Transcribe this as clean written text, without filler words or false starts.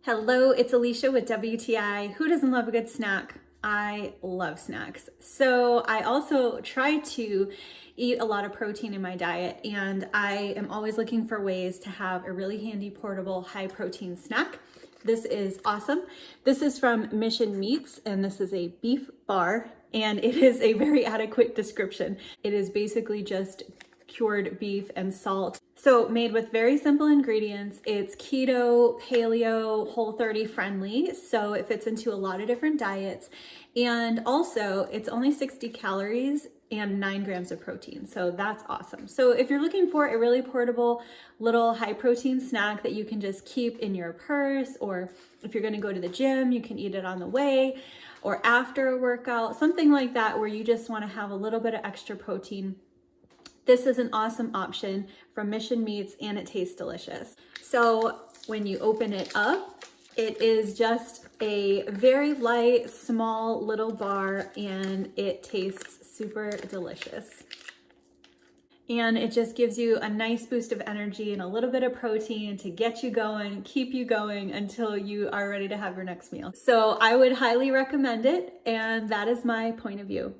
Hello, it's Alicia with WTI. Who doesn't love a good snack? I love snacks. So I also try to eat a lot of protein in my diet, and I am always looking for ways to have a really handy, portable, high protein snack. This is awesome. This is from Mission Meats, and this is a beef bar, and it is a very adequate description. It is basically just cured beef and salt. So made with very simple ingredients. It's keto, paleo, Whole30 friendly. So it fits into a lot of different diets. And also it's only 60 calories and 9 grams of protein. So that's awesome. So if you're looking for a really portable little high protein snack that you can just keep in your purse, or if you're gonna go to the gym, you can eat it on the way or after a workout, something like that, where you just wanna have a little bit of extra protein. This is an awesome option from Mission Meats, and it tastes delicious. So when you open it up, it is just a very light, small little bar, and it tastes super delicious. And it just gives you a nice boost of energy and a little bit of protein to get you going, keep you going until you are ready to have your next meal. So I would highly recommend it, and that is my point of view.